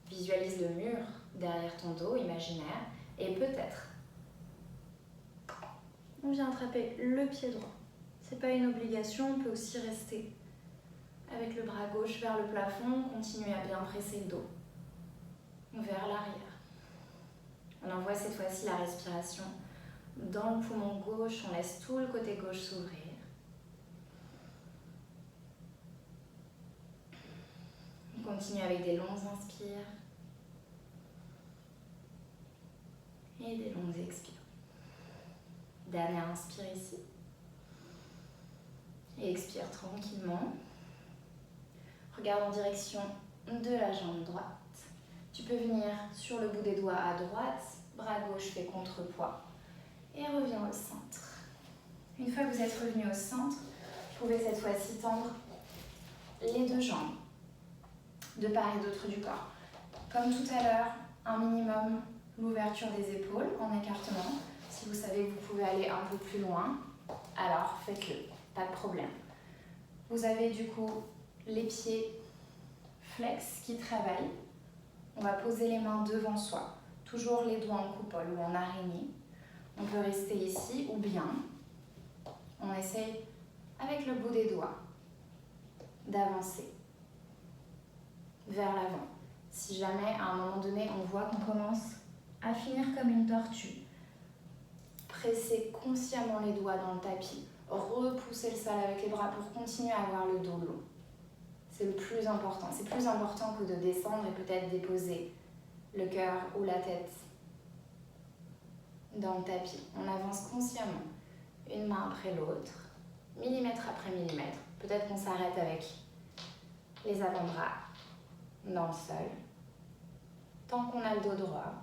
visualise le mur derrière ton dos imaginaire et peut-être on vient attraper le pied droit. C'est pas une obligation, on peut aussi rester avec le bras gauche vers le plafond, continuer à bien presser le dos vers l'arrière. On envoie cette fois-ci la respiration dans le poumon gauche, on laisse tout le côté gauche s'ouvrir. On continue avec des longues inspires et des longues expires. Dernière inspire ici. Et expire tranquillement. Regarde en direction de la jambe droite. Tu peux venir sur le bout des doigts à droite, bras gauche fait contrepoids et reviens au centre. Une fois que vous êtes revenu au centre, vous pouvez cette fois-ci tendre les deux jambes de part et d'autre du corps. Comme tout à l'heure, un minimum l'ouverture des épaules en écartement. Si vous savez que vous pouvez aller un peu plus loin, alors faites-le, pas de problème. Vous avez du coup les pieds flex qui travaillent. On va poser les mains devant soi, toujours les doigts en coupole ou en araignée. On peut rester ici ou bien on essaye avec le bout des doigts d'avancer vers l'avant. Si jamais à un moment donné on voit qu'on commence à finir comme une tortue, pressez consciemment les doigts dans le tapis, repoussez le sol avec les bras pour continuer à avoir le dos long. C'est le plus important. C'est plus important que de descendre et peut-être déposer le cœur ou la tête dans le tapis. On avance consciemment, une main après l'autre, millimètre après millimètre. Peut-être qu'on s'arrête avec les avant-bras dans le sol. Tant qu'on a le dos droit,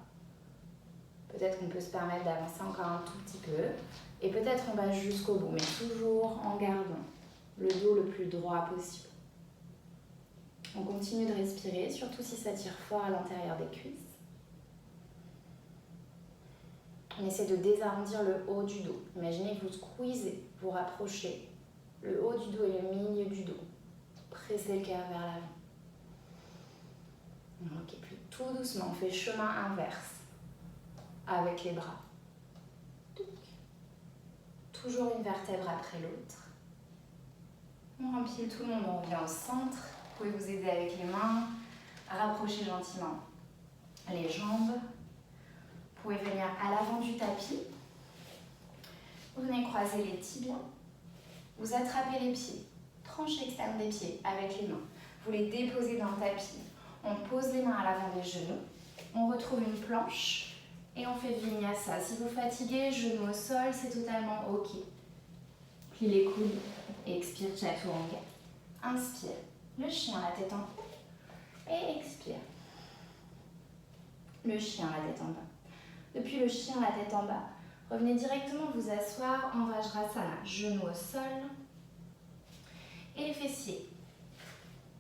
peut-être qu'on peut se permettre d'avancer encore un tout petit peu. Et peut-être on va jusqu'au bout, mais toujours en gardant le dos le plus droit possible. On continue de respirer, surtout si ça tire fort à l'intérieur des cuisses. On essaie de désarrondir le haut du dos. Imaginez que vous squeezez, vous rapprochez le haut du dos et le milieu du dos. Pressez le cœur vers l'avant. Ok, puis tout doucement, on fait chemin inverse avec les bras. Toujours une vertèbre après l'autre. On remplit tout le monde, on revient au centre. Vous pouvez vous aider avec les mains, rapprocher gentiment les jambes. Vous pouvez venir à l'avant du tapis. Vous venez croiser les tibias. Vous attrapez les pieds, tranche externe des pieds avec les mains. Vous les déposez dans le tapis. On pose les mains à l'avant des genoux. On retrouve une planche et on fait vinyasa. Si vous fatiguez, genoux au sol, c'est totalement ok. Plie les coudes et expire chaturanga. Inspire. Le chien, la tête en haut. Et expire. Le chien, la tête en bas. Depuis le chien, la tête en bas, revenez directement vous asseoir en Vajrasana. Genoux au sol. Et les fessiers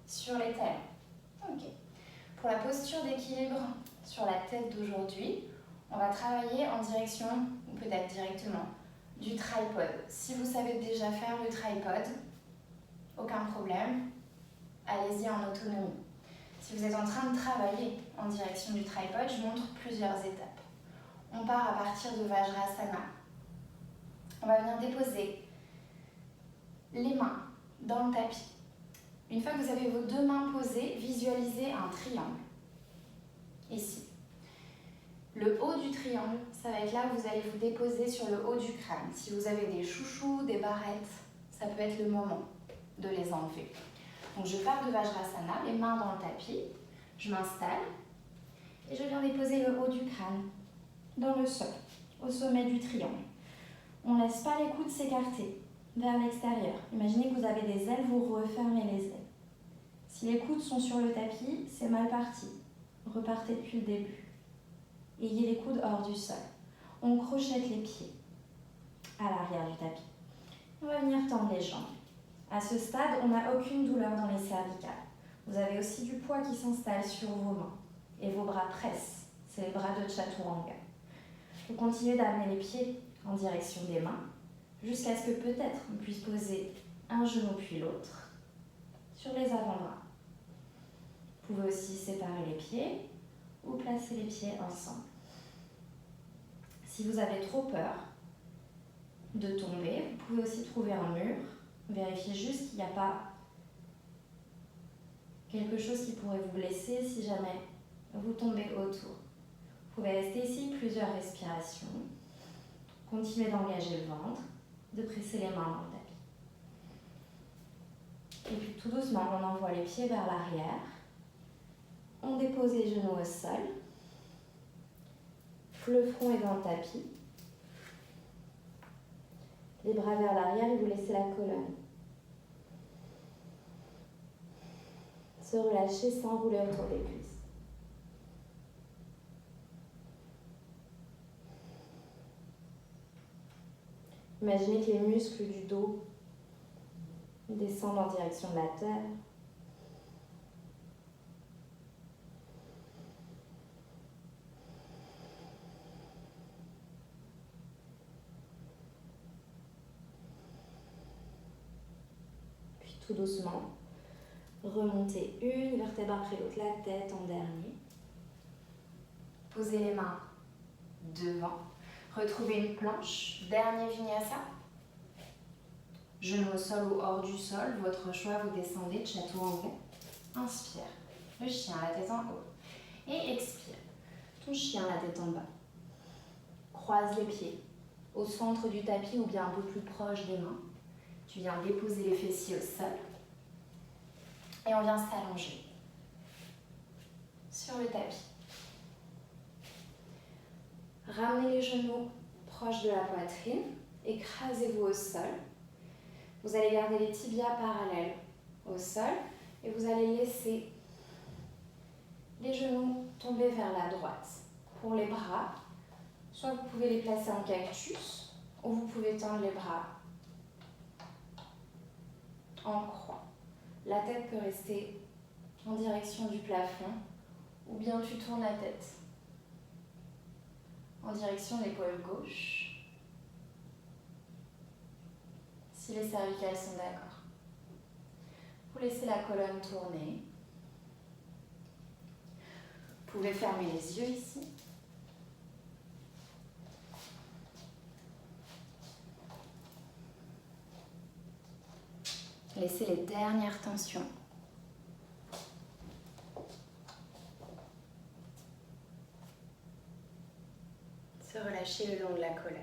sur les talons. Ok. Pour la posture d'équilibre sur la tête d'aujourd'hui, on va travailler en direction, ou peut-être directement, du tripod. Si vous savez déjà faire le tripod, aucun problème. Allez-y en autonomie. Si vous êtes en train de travailler en direction du tripod, je montre plusieurs étapes. On part à partir de Vajrasana. On va venir déposer les mains dans le tapis. Une fois que vous avez vos deux mains posées, visualisez un triangle. Ici. Le haut du triangle, ça va être là où vous allez vous déposer sur le haut du crâne. Si vous avez des chouchous, des barrettes, ça peut être le moment de les enlever. Donc je pars de Vajrasana, les mains dans le tapis, je m'installe et je viens déposer le haut du crâne dans le sol, au sommet du triangle. On ne laisse pas les coudes s'écarter vers l'extérieur. Imaginez que vous avez des ailes, vous refermez les ailes. Si les coudes sont sur le tapis, c'est mal parti. Repartez depuis le début. Ayez les coudes hors du sol. On crochette les pieds à l'arrière du tapis. On va venir tendre les jambes. À ce stade, on n'a aucune douleur dans les cervicales. Vous avez aussi du poids qui s'installe sur vos mains et vos bras pressent. C'est les bras de Chaturanga. Vous continuez d'amener les pieds en direction des mains jusqu'à ce que peut-être on puisse poser un genou puis l'autre sur les avant-bras. Vous pouvez aussi séparer les pieds ou placer les pieds ensemble. Si vous avez trop peur de tomber, vous pouvez aussi trouver un mur. Vérifiez juste qu'il n'y a pas quelque chose qui pourrait vous blesser si jamais vous tombez autour. Vous pouvez rester ici plusieurs respirations. Continuez d'engager le ventre, de presser les mains dans le tapis. Et puis tout doucement, on envoie les pieds vers l'arrière. On dépose les genoux au sol. Le front est dans le tapis. Les bras vers l'arrière et vous laissez la colonne. Se relâcher sans rouler autour des cuisses. Imaginez que les muscles du dos descendent en direction de la terre. Puis tout doucement, remontez une vertèbre après l'autre, la tête en dernier. Posez les mains devant. Retrouvez une planche. Dernier vinyasa. Genoux au sol ou hors du sol, votre choix, vous descendez, chaturanga. Inspire, le chien, la tête en haut. Et expire, ton chien, la tête en bas. Croise les pieds au centre du tapis ou bien un peu plus proche des mains. Tu viens déposer les fessiers au sol. Et on vient s'allonger sur le tapis. Ramenez les genoux proches de la poitrine. Écrasez-vous au sol. Vous allez garder les tibias parallèles au sol et vous allez laisser les genoux tomber vers la droite. Pour les bras, soit vous pouvez les placer en cactus ou vous pouvez tendre les bras en croix. La tête peut rester en direction du plafond ou bien tu tournes la tête en direction de l'épaule gauche si les cervicales sont d'accord. Vous laissez la colonne tourner. Vous pouvez fermer les yeux ici. Laissez les dernières tensions. Se relâcher le long de la colonne.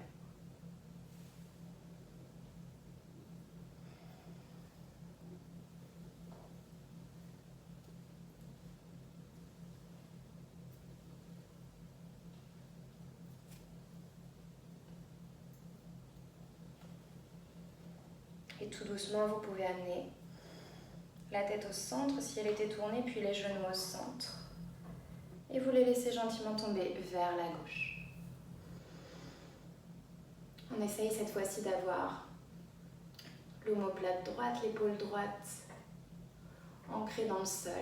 Et tout doucement, vous pouvez amener la tête au centre si elle était tournée, puis les genoux au centre. Et vous les laissez gentiment tomber vers la gauche. On essaye cette fois-ci d'avoir l'omoplate droite, l'épaule droite ancrée dans le sol.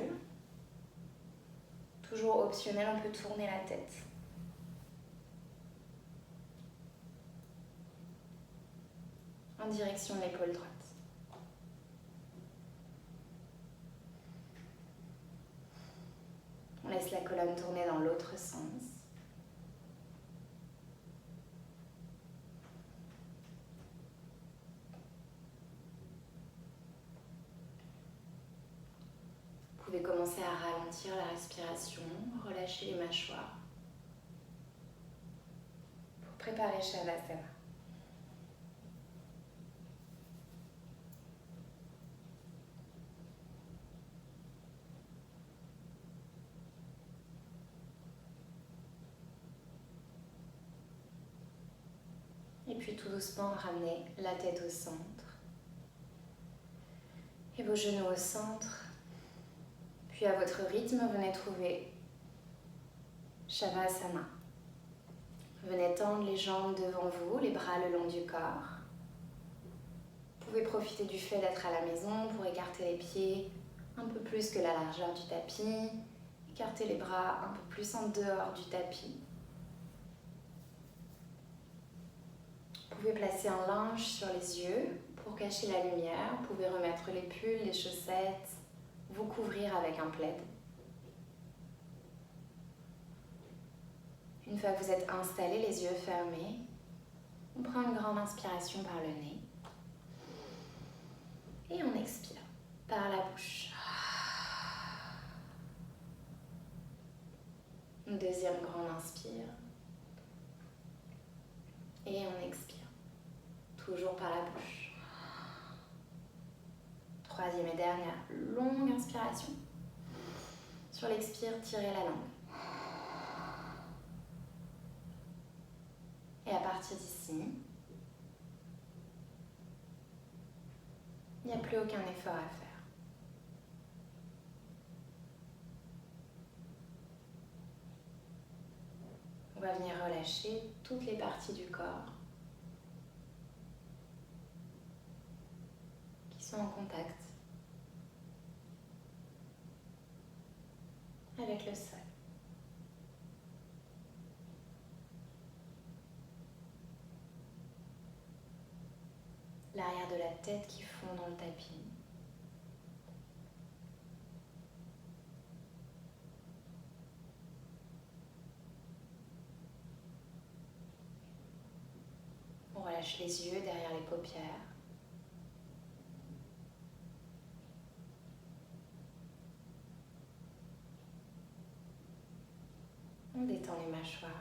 Toujours optionnel, on peut tourner la tête. En direction de l'épaule droite. On laisse la colonne tourner dans l'autre sens. Vous pouvez commencer à ralentir la respiration, relâcher les mâchoires pour préparer Shavasana. Et puis tout doucement, ramenez la tête au centre et vos genoux au centre. Puis à votre rythme, venez trouver Shavasana. Venez tendre les jambes devant vous, les bras le long du corps. Vous pouvez profiter du fait d'être à la maison pour écarter les pieds un peu plus que la largeur du tapis. Écarter les bras un peu plus en dehors du tapis. Vous pouvez placer un linge sur les yeux pour cacher la lumière. Vous pouvez remettre les pulls, les chaussettes, vous couvrir avec un plaid. Une fois que vous êtes installé, les yeux fermés, on prend une grande inspiration par le nez et on expire par la bouche. Une deuxième grande inspire et on expire, toujours par la bouche. Troisième et dernière longue inspiration. Sur l'expire, tirez la langue. Et à partir d'ici, il n'y a plus aucun effort à faire. va venir relâcher toutes les parties du corps qui sont en contact avec le sol. L'arrière de la tête qui fond dans le tapis. On relâche les yeux derrière les paupières. On détend les mâchoires.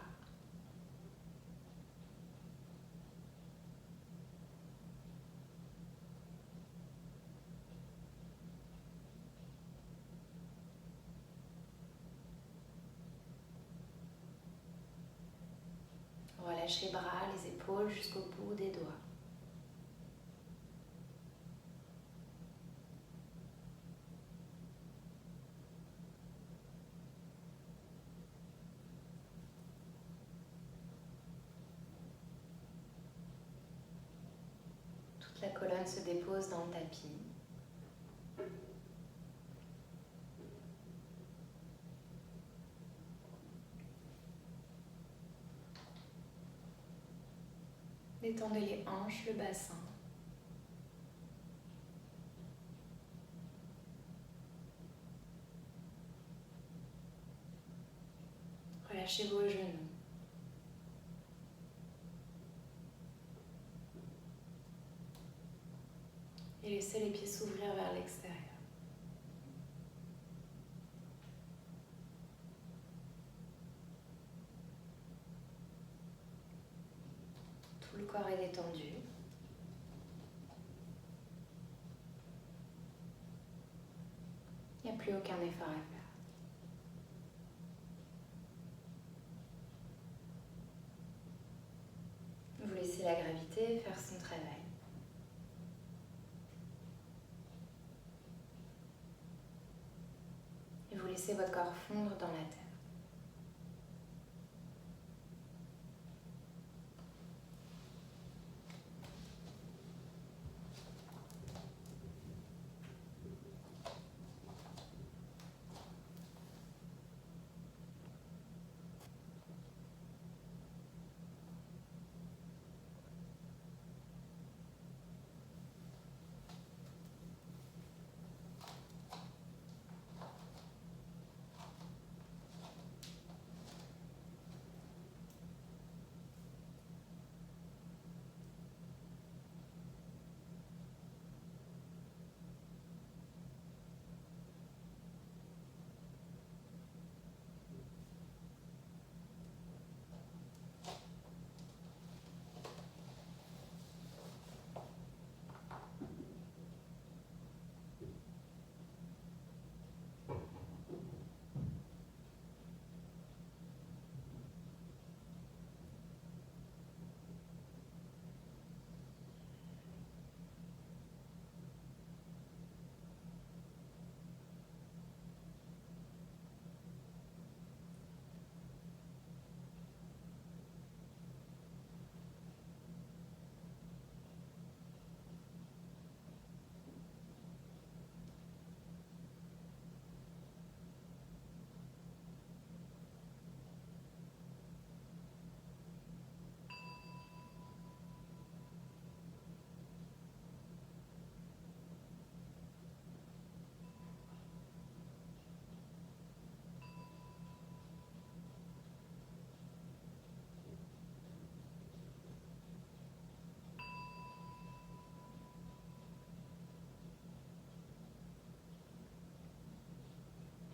On relâche les bras, les épaules jusqu'au bout des doigts. Toute la colonne se dépose dans le tapis. Détendez les hanches, le bassin. Relâchez vos genoux. Et laissez les pieds s'ouvrir vers l'extérieur. Tout le corps est détendu. Il n'y a plus aucun effort à faire. Vous laissez la gravité faire son travail. Et vous laissez votre corps fondre dans la terre.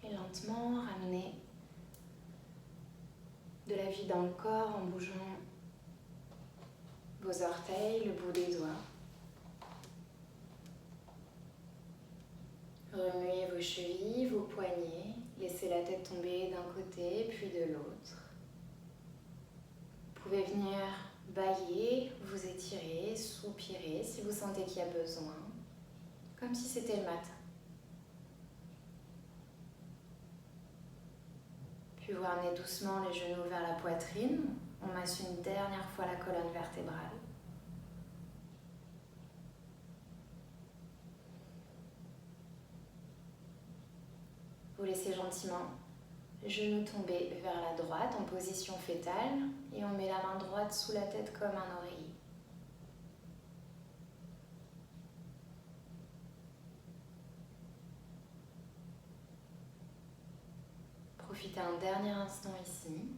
Et lentement, ramenez de la vie dans le corps en bougeant vos orteils, le bout des doigts. Remuez vos chevilles, vos poignets. Laissez la tête tomber d'un côté puis de l'autre. Vous pouvez venir bâiller, vous étirer, soupirer si vous sentez qu'il y a besoin, comme si c'était le matin. Puis pouvez amener doucement les genoux vers la poitrine. On masse une dernière fois la colonne vertébrale. Vous laissez gentiment genoux tomber vers la droite en position fétale et on met la main droite sous la tête comme un oreiller. Profitez un dernier instant ici.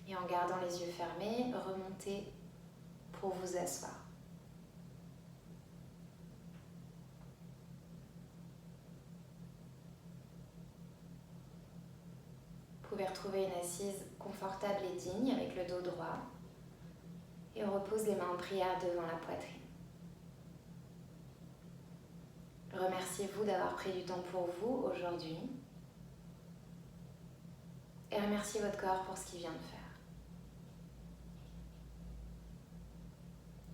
Et en gardant les yeux fermés, remontez pour vous asseoir. Vous pouvez retrouver une assise confortable et digne avec le dos droit. Et on repose les mains en prière devant la poitrine. Remerciez-vous d'avoir pris du temps pour vous aujourd'hui. Et remerciez votre corps pour ce qu'il vient de faire.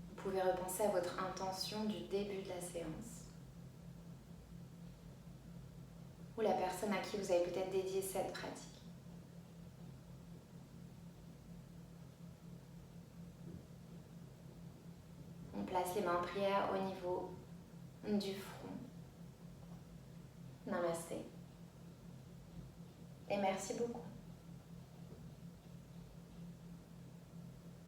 Vous pouvez repenser à votre intention du début de la séance. Ou la personne à qui vous avez peut-être dédié cette pratique. On place les mains en prière au niveau du front. Namasté. Et merci beaucoup.